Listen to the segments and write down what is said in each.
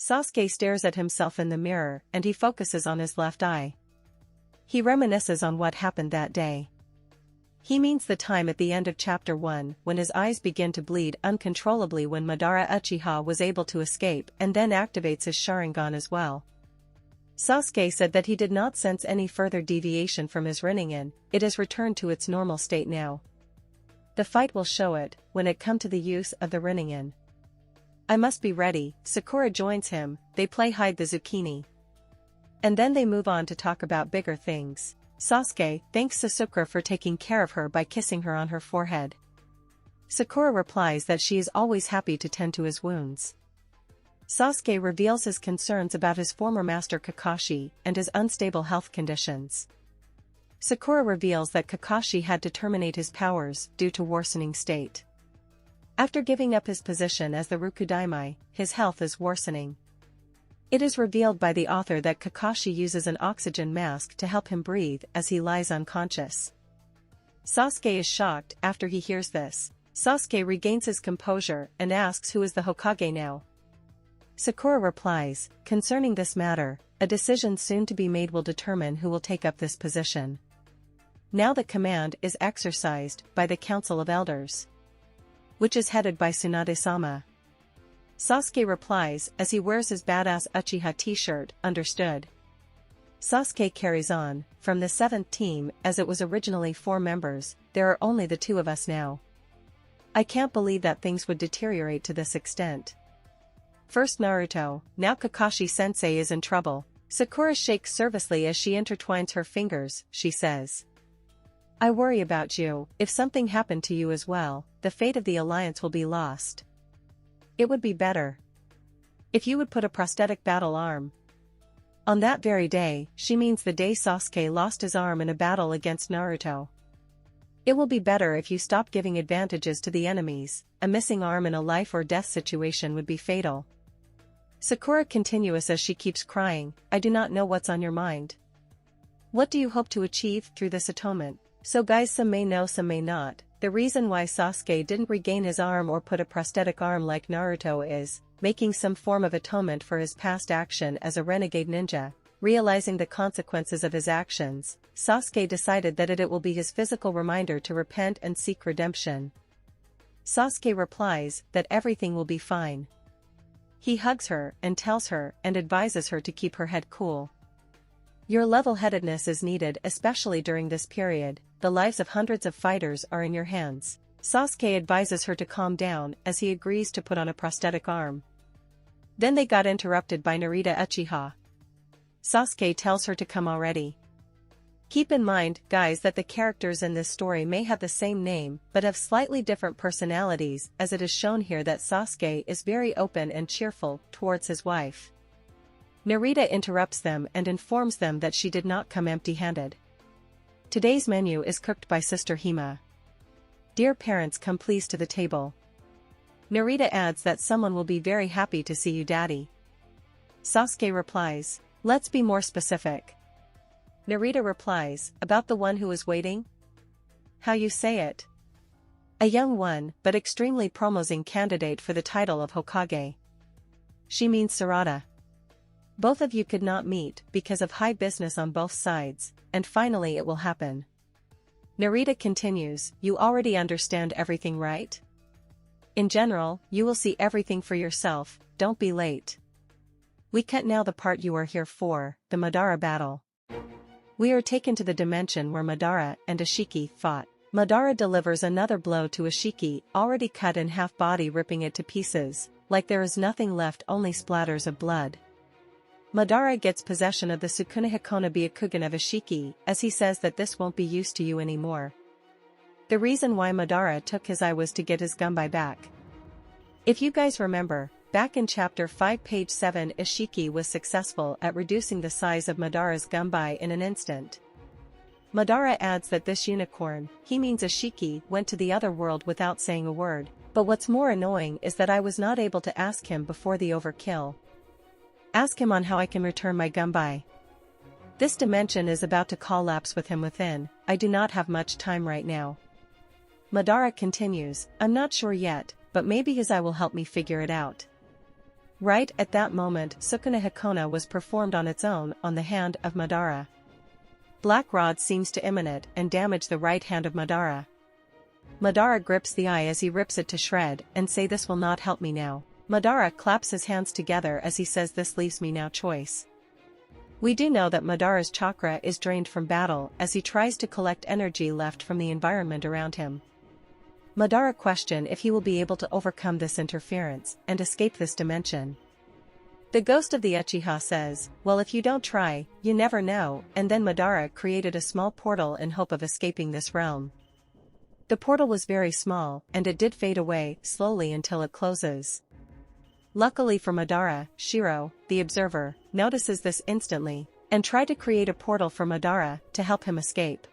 Sasuke stares at himself in the mirror and he focuses on his left eye. He reminisces on what happened that day. He means the time at the end of chapter 1 when his eyes begin to bleed uncontrollably when Madara Uchiha was able to escape and then activates his Sharingan as well. Sasuke said that he did not sense any further deviation from his Rinnegan, it has returned to its normal state now. The fight will show it, when it come to the use of the Rinnegan. I must be ready, Sakura joins him, they play hide the zucchini. And then they move on to talk about bigger things. Sasuke thanks Sasuke for taking care of her by kissing her on her forehead. Sakura replies that she is always happy to tend to his wounds. Sasuke reveals his concerns about his former master Kakashi and his unstable health conditions. Sakura reveals that Kakashi had to terminate his powers due to worsening state. After giving up his position as the Rokudaimai, his health is worsening. It is revealed by the author that Kakashi uses an oxygen mask to help him breathe as he lies unconscious. Sasuke is shocked after he hears this. Sasuke regains his composure and asks who is the Hokage now. Sakura replies, concerning this matter, a decision soon to be made will determine who will take up this position. Now the command is exercised by the Council of Elders, which is headed by Tsunade-sama. Sasuke replies as he wears his badass Uchiha t-shirt, understood. Sasuke carries on, from the 7th team as it was originally 4 members, there are only the 2 of us now. I can't believe that things would deteriorate to this extent. First Naruto, now Kakashi-sensei is in trouble. Sakura shakes nervously as she intertwines her fingers, she says. I worry about you, if something happened to you as well, the fate of the alliance will be lost. It would be better if you would put a prosthetic battle arm. On that very day, she means the day Sasuke lost his arm in a battle against Naruto. It will be better if you stop giving advantages to the enemies, a missing arm in a life or death situation would be fatal. Sakura continues as she keeps crying, I do not know what's on your mind. What do you hope to achieve through this atonement? So guys, some may know, some may not. The reason why Sasuke didn't regain his arm or put a prosthetic arm like Naruto is making some form of atonement for his past action as a renegade ninja. Realizing the consequences of his actions, Sasuke decided that it will be his physical reminder to repent and seek redemption. Sasuke replies that everything will be fine. He hugs her and tells her and advises her to keep her head cool. Your level-headedness is needed, especially during this period. The lives of hundreds of fighters are in your hands. Sasuke advises her to calm down as he agrees to put on a prosthetic arm. Then they got interrupted by Narita Uchiha. Sasuke tells her to come already. Keep in mind, guys, that the characters in this story may have the same name but have slightly different personalities, as it is shown here that Sasuke is very open and cheerful towards his wife. Narita interrupts them and informs them that she did not come empty-handed. Today's menu is cooked by Sister Hima. Dear parents, come please to the table. Narita adds that someone will be very happy to see you, Daddy. Sasuke replies, let's be more specific. Narita replies, about the one who is waiting? How you say it? A young one, but extremely promising candidate for the title of Hokage. She means Sarada. Both of you could not meet because of high business on both sides, and finally it will happen. Narita continues, you already understand everything, right? In general, you will see everything for yourself, don't be late. We cut now the part you are here for, the Madara battle. We are taken to the dimension where Madara and Ashiki fought. Madara delivers another blow to Ashiki, already cut in half, body ripping it to pieces, like there is nothing left, only splatters of blood. Madara gets possession of the Sukuna Hikona Byakugan of Ashiki, as he says that this won't be used to you anymore. The reason why Madara took his eye was to get his Gunbai back. If you guys remember, back in chapter 5 page 7, Ashiki was successful at reducing the size of Madara's Gunbai in an instant. Madara adds that this unicorn, he means Ashiki, went to the other world without saying a word, but what's more annoying is that I was not able to ask him before the overkill. Ask him on how I can return my Gunbai. This dimension is about to collapse with him within, I do not have much time right now. Madara continues, I'm not sure yet, but maybe his eye will help me figure it out. Right at that moment, Sukuna Hakona was performed on its own on the hand of Madara. Black Rod seems to imminent and damage the right hand of Madara. Madara grips the eye as he rips it to shred and say, "This will not help me now." Madara claps his hands together as he says, "This leaves me now choice." We do know that Madara's chakra is drained from battle as he tries to collect energy left from the environment around him. Madara questions if he will be able to overcome this interference and escape this dimension. The ghost of the Uchiha says, "Well, if you don't try, you never know," and then Madara created a small portal in hope of escaping this realm. The portal was very small, and it did fade away slowly until it closes. Luckily for Madara, Shiro, the observer, notices this instantly, and tried to create a portal for Madara to help him escape.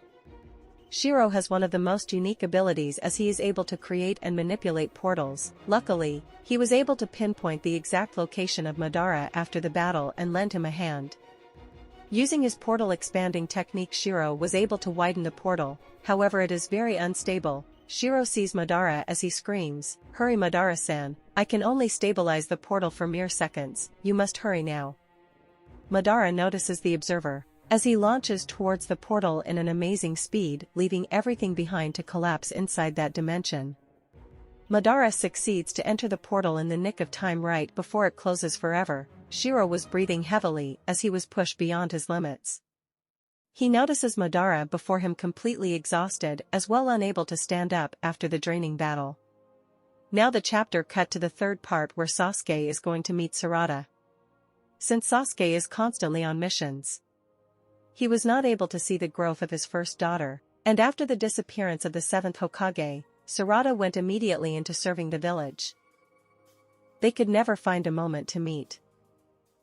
Shiro has one of the most unique abilities as he is able to create and manipulate portals. Luckily, he was able to pinpoint the exact location of Madara after the battle and lend him a hand. Using his portal expanding technique, Shiro was able to widen the portal, however it is very unstable. Shiro sees Madara as he screams, "Hurry Madara-san, I can only stabilize the portal for mere seconds, you must hurry now." Madara notices the observer, as he launches towards the portal in an amazing speed, leaving everything behind to collapse inside that dimension. Madara succeeds to enter the portal in the nick of time right before it closes forever. Shiro was breathing heavily as he was pushed beyond his limits. He notices Madara before him completely exhausted as well, unable to stand up after the draining battle. Now the chapter cut to the third part where Sasuke is going to meet Sarada. Since Sasuke is constantly on missions, he was not able to see the growth of his first daughter, and after the disappearance of the 7th Hokage, Sarada went immediately into serving the village. They could never find a moment to meet.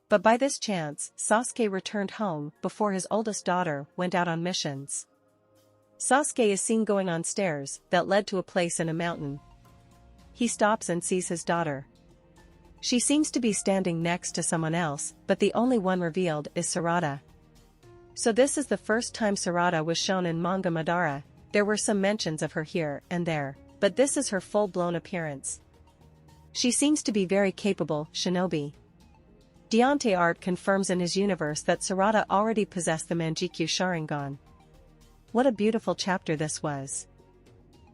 But by this chance, Sasuke returned home before his oldest daughter went out on missions. Sasuke is seen going on stairs that led to a place in a mountain. He stops and sees his daughter. She seems to be standing next to someone else, but the only one revealed is Sarada. So this is the first time Sarada was shown in Manga Madara. There were some mentions of her here and there, but this is her full-blown appearance. She seems to be very capable shinobi. Deontay art confirms in his universe that Sarada already possessed the Manjikyu Sharingan. What a beautiful chapter this was.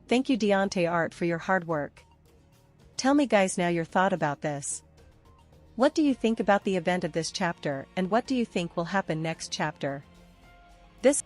Thank you Deontay art for your hard work. Tell me guys now your thought about this. What do you think about the event of this chapter, and what do you think will happen next chapter? This